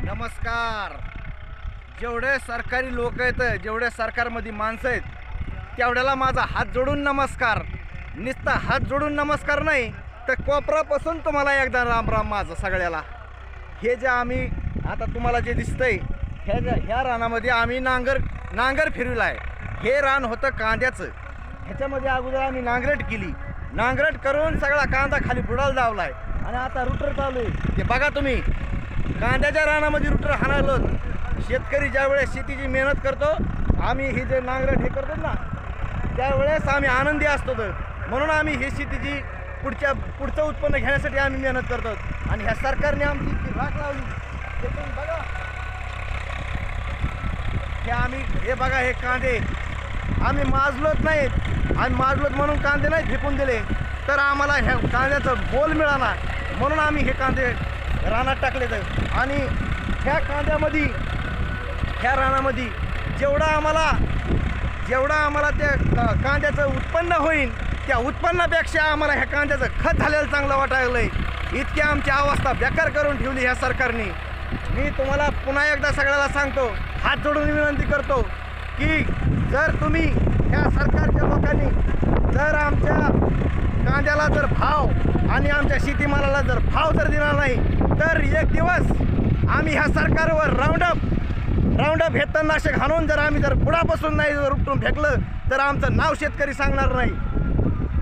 नमस्कार. जेवढे सरकारी लोक आहेत, जेवढे सरकारमध्ये माणसं आहेत, तेवढ्याला माझा हात जोडून नमस्कार. नुसता हात जोडून नमस्कार नाही तर कोपरापासून तुम्हाला एकदा राम राम माझं सगळ्याला. हे जे आम्ही आता तुम्हाला जे दिसतंय ह्या रानामध्ये आम्ही नांगर फिरविला आहे. हे रान होतं कांद्याचं. ह्याच्यामध्ये अगोदर आम्ही नांगरट करून सगळा कांदा खाली बुडाला लावला आहे आणि आता रुटर चालू आहे. ते बघा तुम्ही, कांद्याच्या रानामध्ये रुटर हाणालो. शेतकरी ज्यावेळेस शेतीची मेहनत करतो, आम्ही ही जे नांगरट हे करतो ना, त्यावेळेस आम्ही आनंदी असतो. म्हणून आम्ही ही शेतीची पुढचं उत्पन्न घेण्यासाठी आम्ही मेहनत करतो. आणि ह्या सरकारने आमची इतकी राख लावली. ते तुम्ही बघा, हे बघा, हे कांदे आम्ही माजलोच नाहीत. आणि माजलोत म्हणून कांदे नाही फेकून दिले, तर आम्हाला ह्या कांद्याचं बोल मिळाला म्हणून आम्ही हे कांदे रानात टाकले. आणि ह्या रानामध्ये जेवढा आम्हाला त्या कांद्याचं उत्पन्न होईल, त्या उत्पन्नापेक्षा आम्हाला ह्या कांद्याचं खत झालेलं चांगलं वाटायला आहे. इतकी आमची अवस्था बेकार करून ठेवली ह्या सरकारने. मी तुम्हाला पुन्हा एकदा सगळ्याला सांगतो, हात जोडून विनंती करतो की जर तुम्ही ह्या सरकारच्या लोकांनी जर आमच्या कांद्याला जर भाव आणि आमच्या शेतीमालाला जर भाव जर दिला नाही, तर एक दिवस आम्ही ह्या सरकारवर राऊंडअप हे तणनाशक हाणून जर आम्ही जर पुढापासून नाही जर उपटून फेकलं, तर आमचं नाव शेतकरी सांगणार नाही.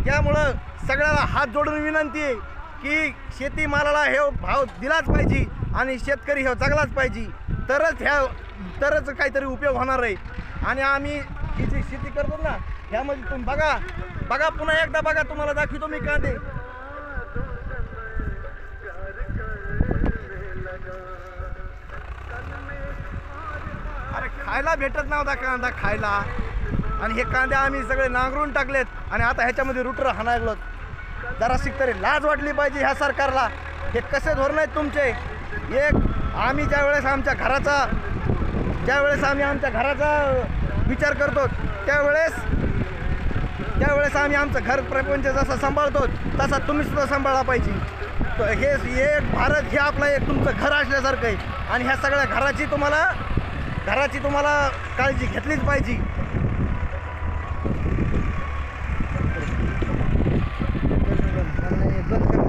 त्यामुळं सगळ्याला हात जोडून विनंती आहे की शेतीमालाला हे भाव दिलाच पाहिजे आणि शेतकरी हे जगलाच पाहिजे, तरच काहीतरी उपयोग होणार आहे. आणि आम्ही ही जी शेती करतो ना, ह्यामध्ये तुम्ही बघा, पुन्हा एकदा बघा, तुम्हाला दाखवतो मी कांदे. अरे खायला भेटत नव्हता कांदा खायला, आणि हे कांदे आम्ही सगळे नांगरून टाकलेत. आणि आता ह्याच्यामध्ये रुटर हाणायला जराशी तरी लाज वाटली पाहिजे ह्या सरकारला. हे कसे धोरण आहेत तुमचे? आम्ही ज्यावेळेस आमच्या घराचा विचार करतो, त्यावेळेस आम्ही आमचं घर प्रपंच जसा सांभाळतो तसा तुम्ही सुद्धा सांभाळला पाहिजे. हे भारत हे आपलं एक तुमचं घर असल्यासारखं आहे. आणि ह्या सगळ्या घराची तुम्हाला काळजी घेतलीच पाहिजे. बंद